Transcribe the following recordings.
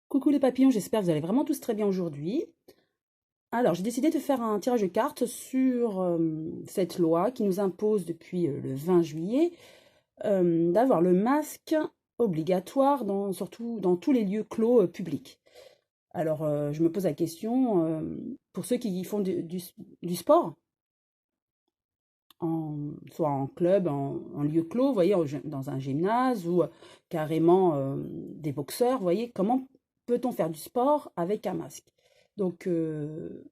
Coucou les papillons, j'espère que vous allez vraiment tous très bien aujourd'hui. Alors, j'ai décidé de faire un tirage de cartes sur cette loi qui nous impose depuis le 20 juillet d'avoir le masque obligatoire surtout dans tous les lieux clos publics. Alors, je me pose la question, pour ceux qui font du sport, soit en club, en lieu clos, vous voyez, dans un gymnase ou carrément des boxeurs, vous voyez, comment peut-on faire du sport avec un masque? Donc, euh,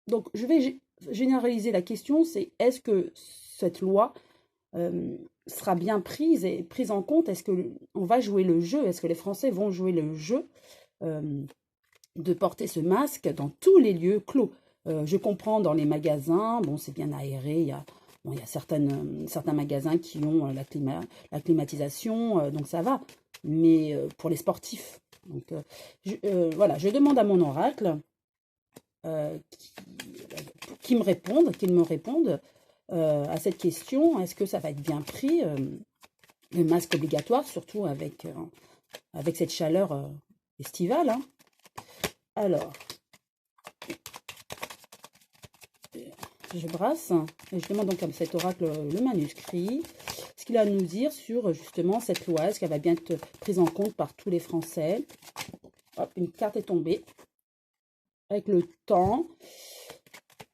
donc je vais généraliser la question, c'est est-ce que cette loi sera bien prise et prise en compte? Est-ce que on va jouer le jeu? Est-ce que les Français vont jouer le jeu euh, de porter ce masque dans tous les lieux clos? Je comprends dans les magasins, bon, c'est bien aéré, bon, il y a certains magasins qui ont la climatisation, donc ça va. Mais pour les sportifs, donc, voilà, je demande à mon oracle qu'il me réponde à cette question. Est-ce que ça va être bien pris, le masque obligatoire, surtout avec cette chaleur estivale, hein. Alors, je brasse et je demande donc à cet oracle le manuscrit, ce qu'il a à nous dire sur justement cette loi, est-ce qu'elle va bien être prise en compte par tous les Français. Hop, une carte est tombée avec le temps.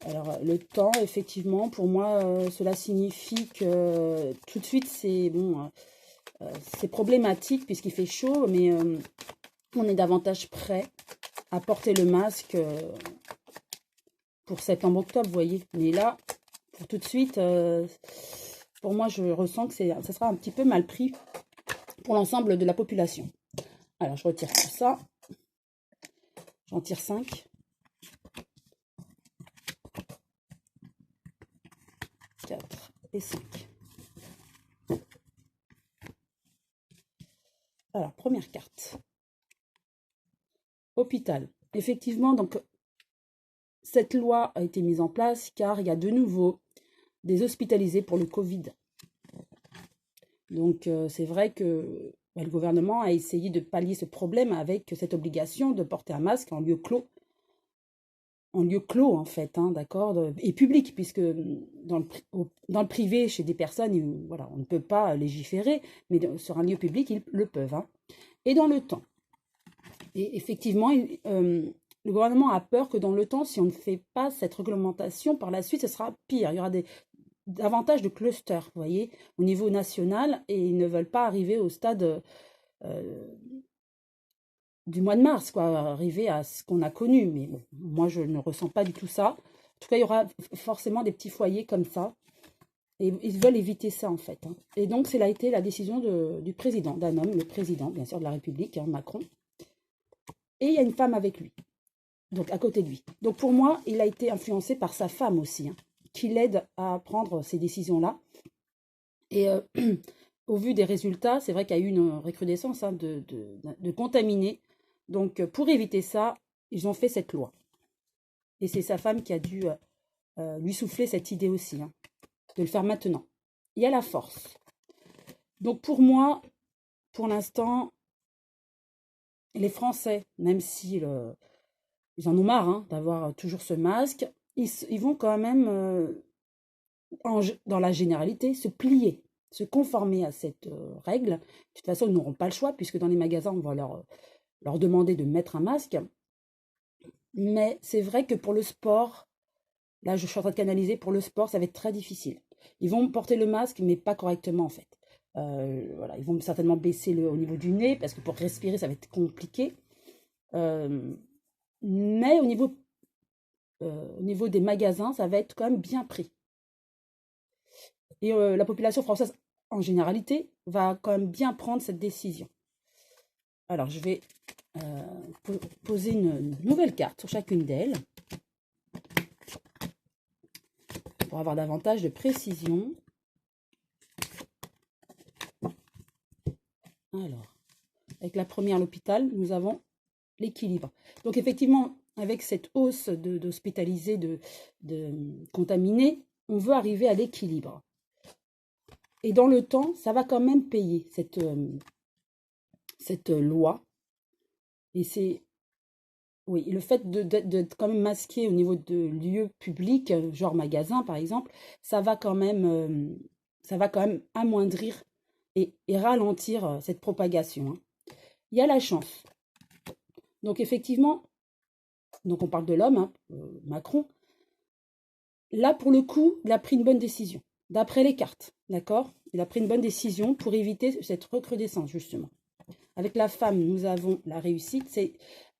Alors, le temps, effectivement, pour moi, cela signifie que tout de suite, c'est problématique puisqu'il fait chaud, mais on est davantage prêt à porter le masque pour septembre-octobre, vous voyez. Mais là, pour tout de suite, pour moi, je ressens que ça sera un petit peu mal pris pour l'ensemble de la population. Alors, je retire tout ça. J'en tire 5. 4 et 5. Alors, première carte. Hôpital. Effectivement, donc, cette loi a été mise en place car il y a de nouveau des hospitalisés pour le Covid. Donc, c'est vrai que le gouvernement a essayé de pallier ce problème avec cette obligation de porter un masque en lieu clos en fait, hein, d'accord, et public, puisque dans le privé, chez des personnes, voilà, on ne peut pas légiférer, mais sur un lieu public, ils le peuvent, hein. Et dans le temps. Et effectivement, le gouvernement a peur que dans le temps, si on ne fait pas cette réglementation, par la suite, ce sera pire. Il y aura davantage de clusters, vous voyez, au niveau national, et ils ne veulent pas arriver au stade du mois de mars, quoi, arriver à ce qu'on a connu. Mais bon, moi, je ne ressens pas du tout ça. En tout cas, il y aura forcément des petits foyers comme ça. Et ils veulent éviter ça, en fait, hein. Et donc, c'est là été la décision du président, d'un homme, le président, bien sûr, de la République, hein, Macron. Et il y a une femme avec lui, donc à côté de lui. Donc, pour moi, il a été influencé par sa femme aussi, hein, qui l'aide à prendre ces décisions-là. Et au vu des résultats, c'est vrai qu'il y a eu une recrudescence, hein, de contaminés. Donc, pour éviter ça, ils ont fait cette loi. Et c'est sa femme qui a dû lui souffler cette idée aussi, hein, de le faire maintenant. Il y a la force. Donc, pour moi, pour l'instant, les Français, même si ils en ont marre, hein, d'avoir toujours ce masque, ils vont quand même, dans la généralité, se plier, se conformer à cette règle. De toute façon, ils n'auront pas le choix, puisque dans les magasins, on va leur demander de mettre un masque. Mais c'est vrai que pour le sport, là, je suis en train de canaliser, pour le sport, ça va être très difficile. Ils vont porter le masque, mais pas correctement, en fait. Voilà, ils vont certainement baisser au niveau du nez, parce que pour respirer, ça va être compliqué. Euh, mais au niveau des magasins, ça va être quand même bien pris. Et la population française, en généralité, va quand même bien prendre cette décision. Alors, je vais poser une nouvelle carte sur chacune d'elles pour avoir davantage de précision. Alors, avec la première, l'hôpital, nous avons l'équilibre. Donc, effectivement, avec cette hausse d'hospitalisés, de contaminés, on veut arriver à l'équilibre. Et dans le temps, ça va quand même payer cette loi. Et c'est oui, le fait d'être quand même masqué au niveau de lieux publics, genre magasin par exemple, ça va quand même amoindrir et ralentir cette propagation, hein. Il y a la chance. Donc effectivement, donc on parle de l'homme, hein, Macron. Là, pour le coup, il a pris une bonne décision. D'après les cartes, d'accord? Il a pris une bonne décision pour éviter cette recrudescence, justement. Avec la femme, nous avons la réussite.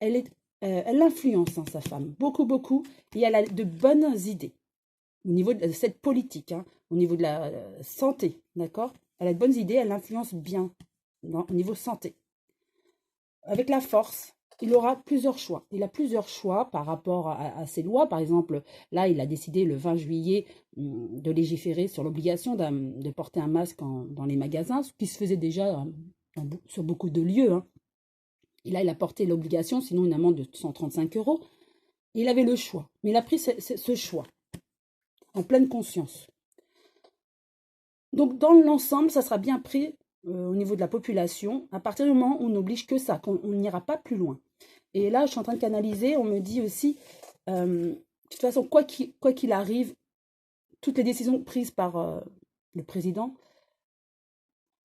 Elle influence, hein, sa femme, beaucoup, beaucoup. Et elle a de bonnes idées au niveau de cette politique, hein, au niveau de la santé, d'accord? Elle a de bonnes idées, elle influence bien au niveau santé. Avec la force, il aura plusieurs choix. Il a plusieurs choix par rapport à ces lois. Par exemple, là, il a décidé le 20 juillet de légiférer sur l'obligation de porter un masque dans les magasins, ce qui se faisait déjà sur beaucoup de lieux, hein. Et là, il a porté l'obligation, sinon une amende de 135 €. Et il avait le choix. Mais il a pris ce choix en pleine conscience. Donc, dans l'ensemble, ça sera bien pris au niveau de la population, à partir du moment où on n'oblige que ça, qu'on n'ira pas plus loin. Et là, je suis en train de canaliser, on me dit aussi, de toute façon, quoi qu'il arrive, toutes les décisions prises par le président,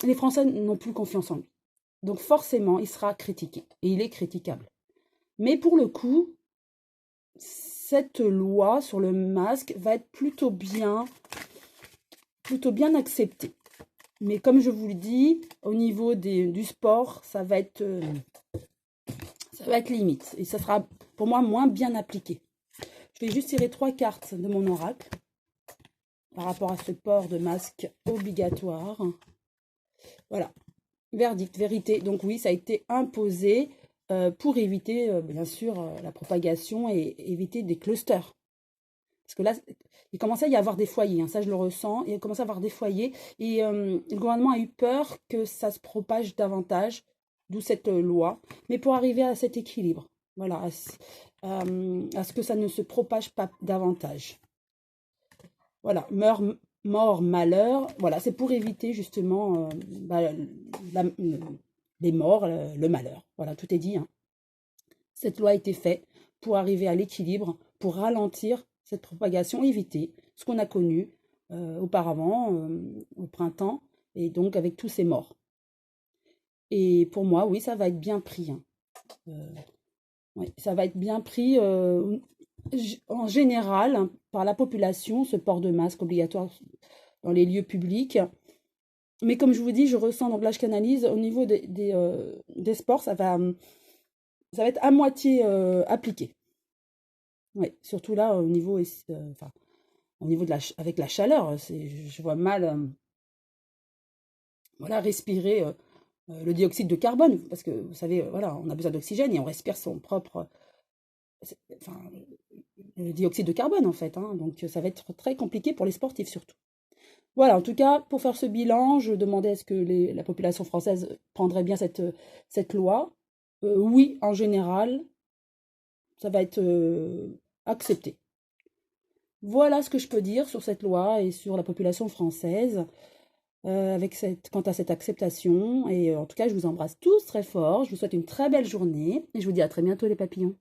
les Français n'ont plus confiance en lui. Donc forcément, il sera critiqué, et il est critiquable. Mais pour le coup, cette loi sur le masque va être plutôt bien acceptée. Mais comme je vous le dis, au niveau du sport, ça va être limite. Et ça sera, pour moi, moins bien appliqué. Je vais juste tirer 3 cartes de mon oracle par rapport à ce port de masque obligatoire. Voilà. Verdict, vérité. Donc oui, ça a été imposé pour éviter, bien sûr, la propagation et éviter des clusters. Parce que là, il commençait à y avoir des foyers, hein, ça je le ressens, il commençait à y avoir des foyers, et le gouvernement a eu peur que ça se propage davantage, d'où cette loi, mais pour arriver à cet équilibre, voilà, à ce que ça ne se propage pas davantage. Voilà, mort, malheur, voilà, c'est pour éviter justement les morts, le malheur, voilà, tout est dit, hein. Cette loi a été faite pour arriver à l'équilibre, pour ralentir cette propagation, éviter ce qu'on a connu auparavant, au printemps, et donc avec tous ces morts. Et pour moi, oui, ça va être bien pris, hein. Oui, ça va être bien pris en général, hein, par la population, ce port de masque obligatoire dans les lieux publics. Mais comme je vous dis, je ressens, donc là je canalise, au niveau des sports, ça va être à moitié appliqué. Oui, surtout là, au niveau, enfin, au niveau avec la chaleur, je vois mal voilà, respirer le dioxyde de carbone, parce que vous savez, voilà, on a besoin d'oxygène et on respire son propre, enfin, le dioxyde de carbone en fait, hein, donc ça va être très compliqué pour les sportifs surtout. Voilà, en tout cas, pour faire ce bilan, je demandais est-ce que la population française prendrait bien cette loi. Oui, en général, ça va être accepté. Voilà ce que je peux dire sur cette loi et sur la population française quant à cette acceptation. Et en tout cas, je vous embrasse tous très fort. Je vous souhaite une très belle journée et je vous dis à très bientôt les papillons.